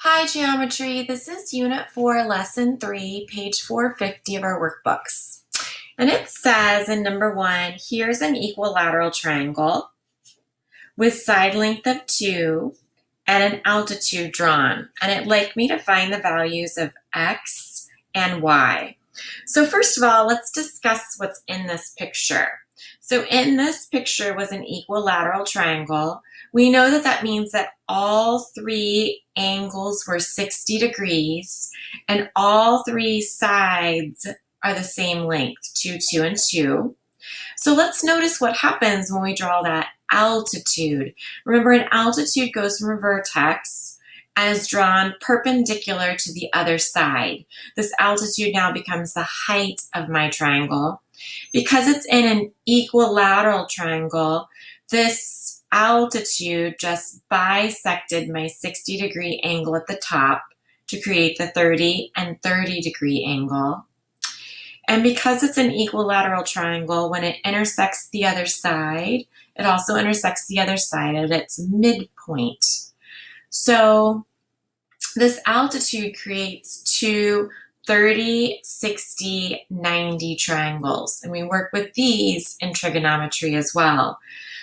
Hi Geometry, this is Unit 4, Lesson 3, page 450 of our workbooks. And it says in number 1, here's an equilateral triangle with side length of 2 and an altitude drawn. And it'd like me to find the values of x and y. So first of all, let's discuss what's in this picture. So in this picture was an equilateral triangle. We know that that means that all three angles were 60 degrees and all three sides are the same length, 2, 2, and 2. So let's notice what happens when we draw that altitude. Remember, an altitude goes from a vertex and is drawn perpendicular to the other side. This altitude now becomes the height of my triangle. Because it's in an equilateral triangle, this altitude just bisected my 60-degree angle at the top to create the 30 and 30-degree angle. And because it's an equilateral triangle, when it intersects the other side, it also intersects the other side at its midpoint. So this altitude creates two 30, 60, 90 triangles. And we work with these in trigonometry as well.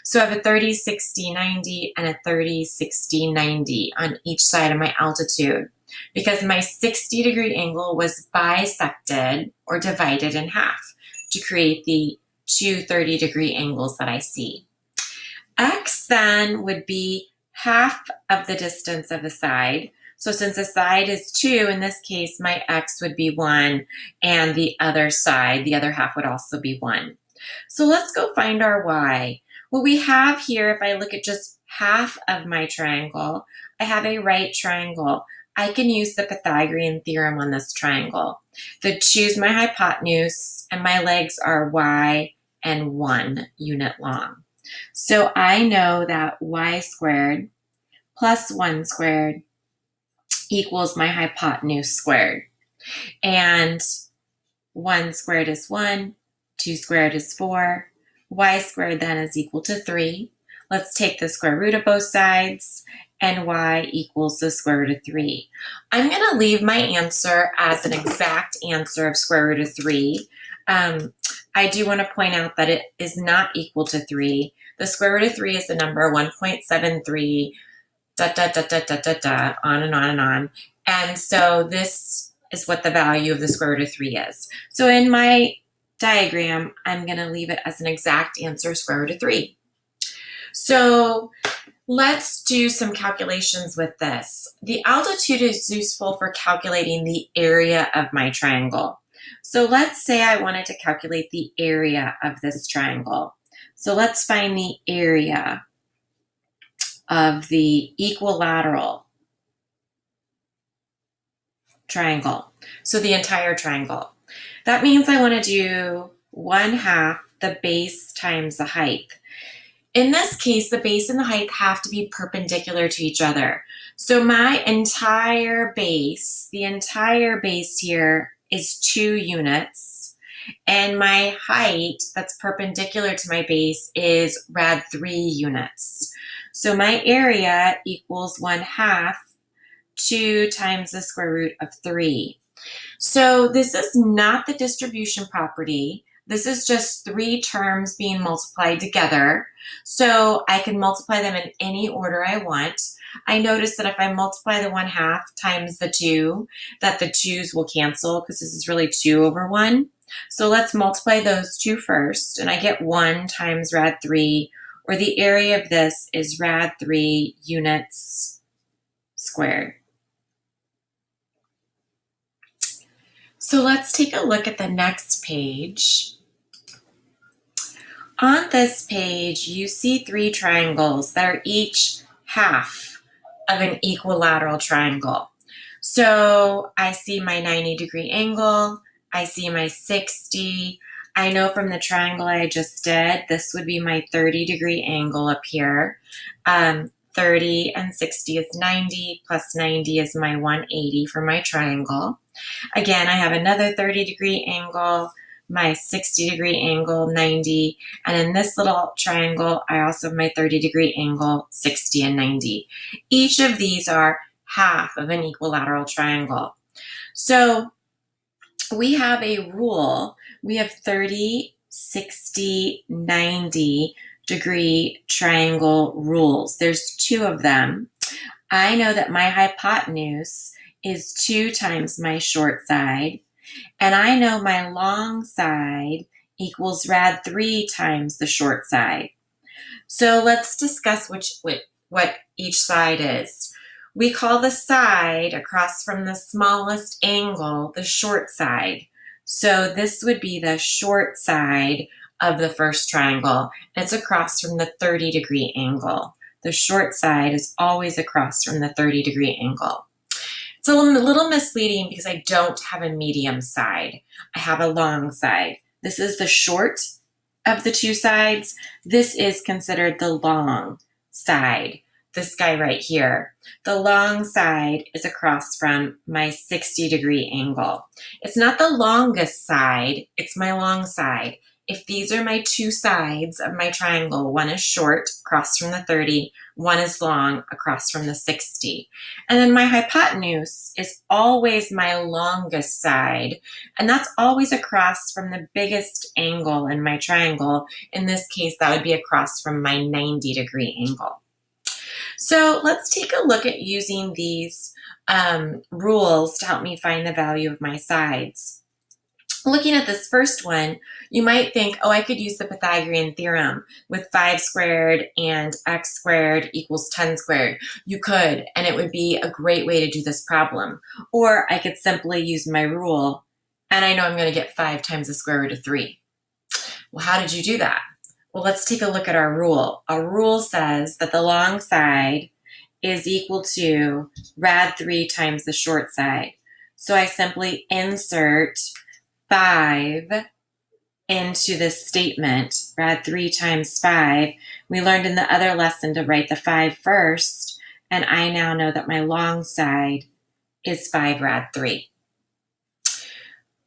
So I have a 30, 60, 90 and a 30, 60, 90 on each side of my altitude because my 60-degree angle was bisected or divided in half to create the two 30-degree angles that I see. X then would be half of the distance of the side. So since the side is 2, in this case, my x would be 1, and the other side, the other half would also be 1. So let's go find our y. What we have here, if I look at just half of my triangle, I have a right triangle. I can use the Pythagorean theorem on this triangle. Choose my hypotenuse, and my legs are y and 1 unit long. So I know that y squared plus 1 squared equals my hypotenuse squared. And 1 squared is 1, 2 squared is 4, y squared then is equal to 3. Let's take the square root of both sides, and y equals the square root of 3. I'm going to leave my answer as an exact answer of square root of 3. I do want to point out that it is not equal to 3. The square root of 3 is the number 1.73, on and on and on. And so this is what the value of the square root of 3 is. So in my diagram, I'm going to leave it as an exact answer, square root of 3. So let's do some calculations with this. The altitude is useful for calculating the area of my triangle. So let's say I wanted to calculate the area of this triangle. So let's find the area of the equilateral triangle. So the entire triangle. That means I want to do 1/2 the base times the height. In this case, the base and the height have to be perpendicular to each other. So my entire base, the entire base here is 2 units. And my height that's perpendicular to my base is rad 3 units. So my area equals 1/2 2 times the square root of 3. So this is not the distribution property. This is just 3 terms being multiplied together. So I can multiply them in any order I want. I notice that if I multiply the 1/2 times the 2, that the 2's will cancel because this is really 2 over 1. So let's multiply those 2 first, and I get 1 times rad 3, or the area of this is rad 3 units squared. So let's take a look at the next page. On this page, you see 3 triangles that are each half of an equilateral triangle. So I see my 90-degree angle, I see my 60. I know from the triangle I just did, this would be my 30-degree angle up here. 30 and 60 is 90, plus 90 is my 180 for my triangle. Again, I have another 30-degree angle, my 60-degree angle, 90, and in this little triangle, I also have my 30-degree angle, 60 and 90. Each of these are half of an equilateral triangle. So we have a rule. We have 30, 60, 90 degree triangle rules. There's 2 of them. I know that my hypotenuse is 2 times my short side, and I know my long side equals rad 3 times the short side. So let's discuss what each side is. We call the side across from the smallest angle the short side. So this would be the short side of the first triangle. It's across from the 30-degree angle. The short side is always across from the 30-degree angle. It's a little misleading because I don't have a medium side. I have a long side. This is the short of the 2 sides. This is considered the long side. This guy right here. The long side is across from my 60-degree angle. It's not the longest side, it's my long side. If these are my 2 sides of my triangle, one is short across from the 30, one is long across from the 60. And then my hypotenuse is always my longest side, and that's always across from the biggest angle in my triangle. In this case, that would be across from my 90-degree angle. So let's take a look at using these rules to help me find the value of my sides. Looking at this first one, you might think, oh, I could use the Pythagorean theorem with 5 squared and x squared equals 10 squared. You could, and it would be a great way to do this problem. Or I could simply use my rule, and I know I'm going to get 5 times the square root of 3. Well, how did you do that? Well, let's take a look at our rule. Our rule says that the long side is equal to rad 3 times the short side. So I simply insert 5 into this statement, rad 3 times 5. We learned in the other lesson to write the 5 first, and I now know that my long side is 5 rad 3.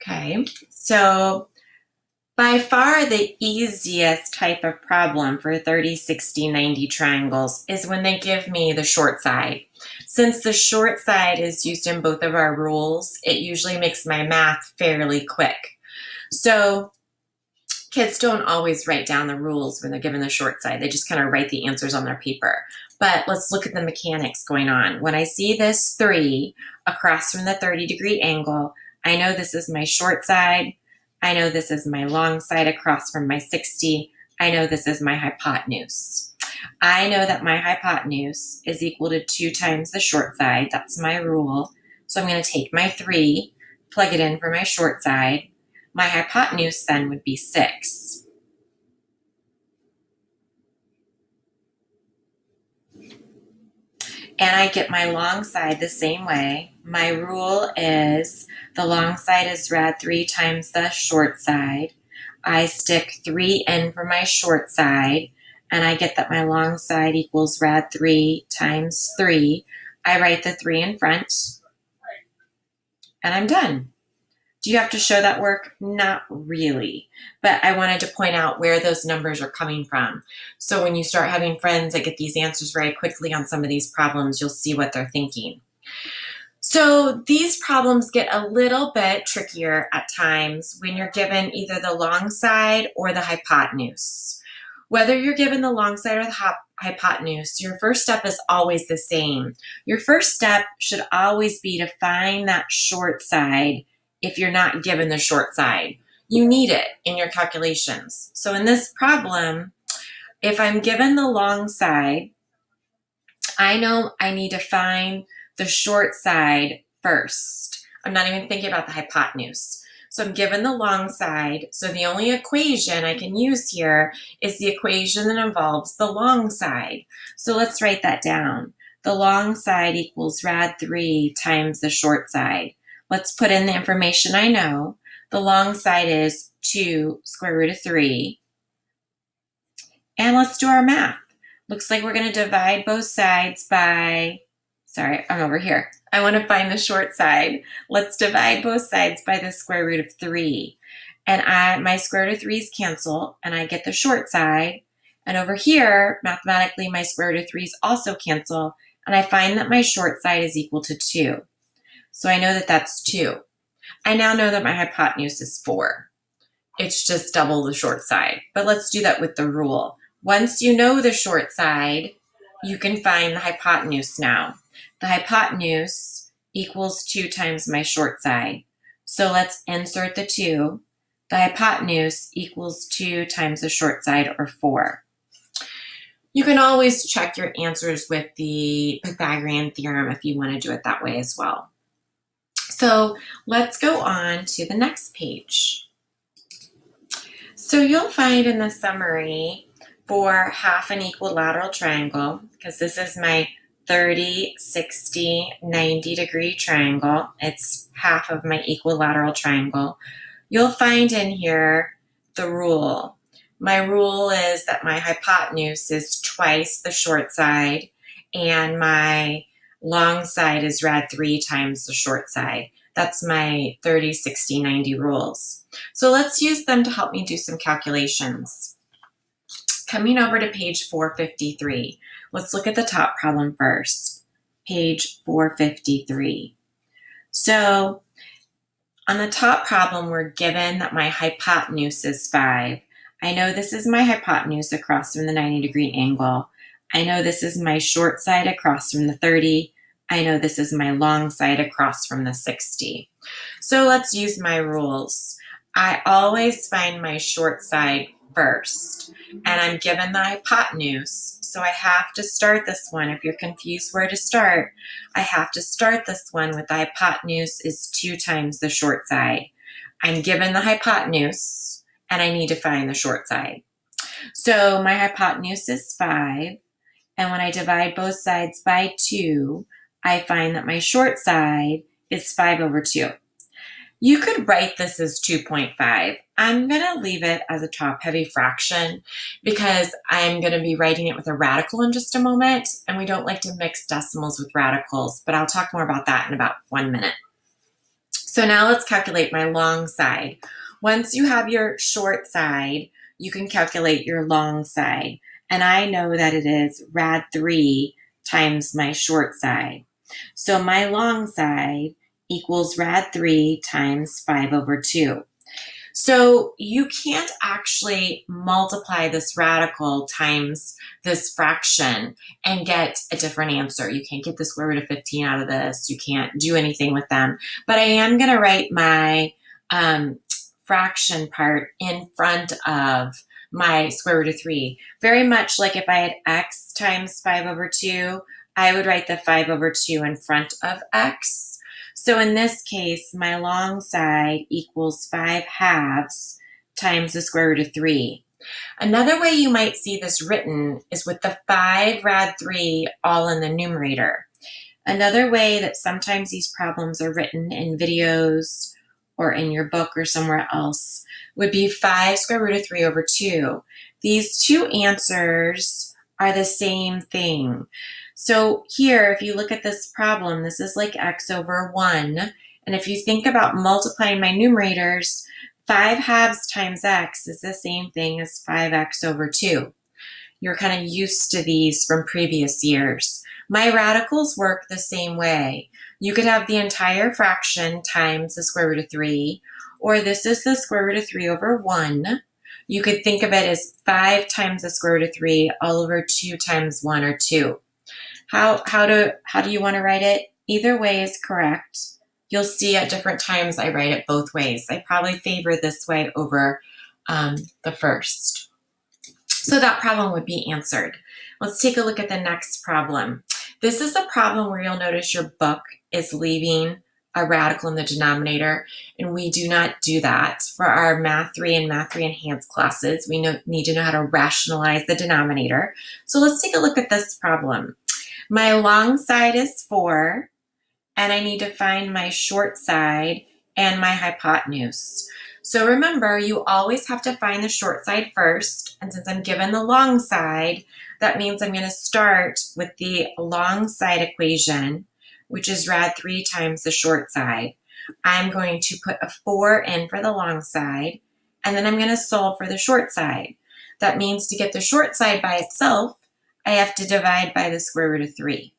Okay, so by far the easiest type of problem for 30, 60, 90 triangles is when they give me the short side. Since the short side is used in both of our rules, it usually makes my math fairly quick. So kids don't always write down the rules when they're given the short side. They just kind of write the answers on their paper. But let's look at the mechanics going on. When I see this 3 across from the 30-degree angle, I know this is my short side. I know this is my long side across from my 60. I know this is my hypotenuse. I know that my hypotenuse is equal to 2 times the short side. That's my rule. So I'm going to take my 3, plug it in for my short side. My hypotenuse then would be 6. And I get my long side the same way. My rule is the long side is rad 3 times the short side. I stick 3 in for my short side, and I get that my long side equals rad 3 times 3. I write the 3 in front, and I'm done. Do you have to show that work? Not really, but I wanted to point out where those numbers are coming from. So when you start having friends that get these answers very quickly on some of these problems, you'll see what they're thinking. So these problems get a little bit trickier at times when you're given either the long side or the hypotenuse. Whether you're given the long side or the hypotenuse, your first step is always the same. Your first step should always be to find that short side if you're not given the short side. You need it in your calculations. So in this problem, if I'm given the long side, I know I need to find the short side first. I'm not even thinking about the hypotenuse. So I'm given the long side. So the only equation I can use here is the equation that involves the long side. So let's write that down. The long side equals rad 3 times the short side. Let's put in the information I know. The long side is 2 square root of 3. And let's do our math. Looks like we're going to divide both sides by, sorry, I'm over here. I want to find the short side. Let's divide both sides by the square root of 3. And my square root of 3's cancel, and I get the short side. And over here, mathematically, my square root of 3's also cancel, and I find that my short side is equal to 2. So I know that that's 2. I now know that my hypotenuse is 4. It's just double the short side. But let's do that with the rule. Once you know the short side, you can find the hypotenuse now. The hypotenuse equals 2 times my short side. So let's insert the 2. The hypotenuse equals 2 times the short side, or 4. You can always check your answers with the Pythagorean theorem if you want to do it that way as well. So let's go on to the next page. So you'll find in the summary for half an equilateral triangle, because this is my 30, 60, 90 degree triangle. It's half of my equilateral triangle. You'll find in here the rule. My rule is that my hypotenuse is twice the short side, and my long side is rad 3 times the short side. That's my 30, 60, 90 rules. So let's use them to help me do some calculations. Coming over to page 453, let's look at the top problem first. Page 453. So on the top problem, we're given that my hypotenuse is 5. I know this is my hypotenuse across from the 90 degree angle. I know this is my short side across from the 30. I know this is my long side across from the 60. So let's use my rules. I always find my short side first, and I'm given the hypotenuse, so I have to start this one. If you're confused where to start, I have to start this one with the hypotenuse is 2 times the short side. I'm given the hypotenuse, and I need to find the short side. So my hypotenuse is 5, and when I divide both sides by 2, I find that my short side is 5 over 2. You could write this as 2.5. I'm going to leave it as a top-heavy fraction because I'm going to be writing it with a radical in just a moment, and we don't like to mix decimals with radicals, but I'll talk more about that in about 1 minute. So now let's calculate my long side. Once you have your short side, you can calculate your long side, and I know that it is rad 3 times my short side. So my long side equals rad 3 times 5 over 2. So you can't actually multiply this radical times this fraction and get a different answer. You can't get the square root of 15 out of this. You can't do anything with them. But I am going to write my fraction part in front of my square root of 3. Very much like if I had x times 5 over 2, I would write the 5 over 2 in front of x. So in this case, my long side equals 5 halves times the square root of 3. Another way you might see this written is with the 5 rad 3 all in the numerator. Another way that sometimes these problems are written in videos or in your book or somewhere else would be 5 square root of 3 over 2. These two answers are the same thing. So here, if you look at this problem, this is like x over 1. And if you think about multiplying my numerators, 5 halves times x is the same thing as 5x over 2. You're kind of used to these from previous years. My radicals work the same way. You could have the entire fraction times the square root of 3, or this is the square root of 3 over 1. You could think of it as 5 times the square root of 3 all over 2 times 1, or 2. How do you want to write it? Either way is correct. You'll see at different times I write it both ways. I probably favor this way over the first. So that problem would be answered. Let's take a look at the next problem. This is a problem where you'll notice your book is leaving a radical in the denominator, and we do not do that. For our Math 3 and Math 3 Enhanced classes, we need to know how to rationalize the denominator. So let's take a look at this problem. My long side is 4, and I need to find my short side and my hypotenuse. So remember, you always have to find the short side first, and since I'm given the long side, that means I'm going to start with the long side equation, which is rad 3 times the short side. I'm going to put a 4 in for the long side, and then I'm going to solve for the short side. That means to get the short side by itself, I have to divide by the square root of 3.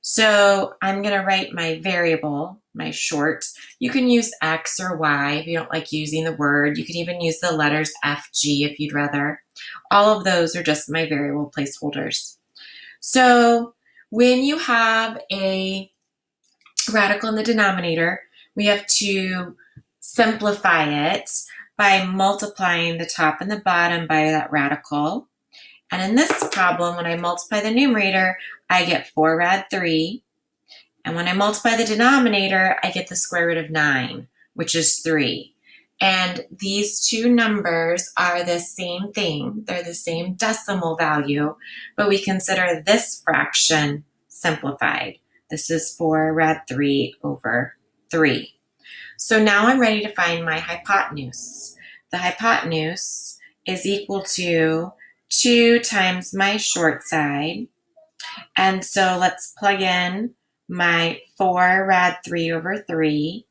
So I'm going to write my variable, my short. You can use X or Y if you don't like using the word. You could even use the letters F, G if you'd rather. All of those are just my variable placeholders. So when you have a radical in the denominator, we have to simplify it by multiplying the top and the bottom by that radical. And in this problem, when I multiply the numerator, I get 4 rad 3. And when I multiply the denominator, I get the square root of 9, which is 3. And these two numbers are the same thing. They're the same decimal value, but we consider this fraction simplified. This is 4 rad 3 over 3. So now I'm ready to find my hypotenuse. The hypotenuse is equal to 2 times my short side. And so let's plug in my 4 rad 3 over 3.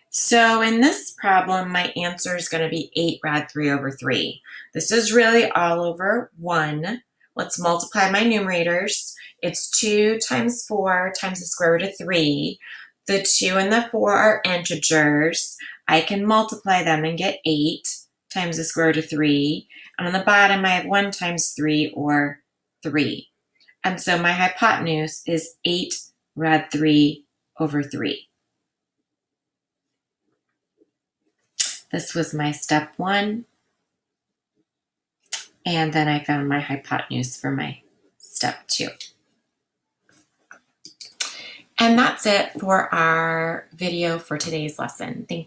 So in this problem, my answer is going to be 8 rad 3 over 3. This is really all over 1. Let's multiply my numerators. It's 2 times 4 times the square root of 3. The 2 and the 4 are integers. I can multiply them and get 8 times the square root of 3. And on the bottom, I have 1 times 3, or 3. And so my hypotenuse is 8 rad 3 over 3. This was my step 1. And then I found my hypotenuse for my step 2. And that's it for our video for today's lesson. Thank you.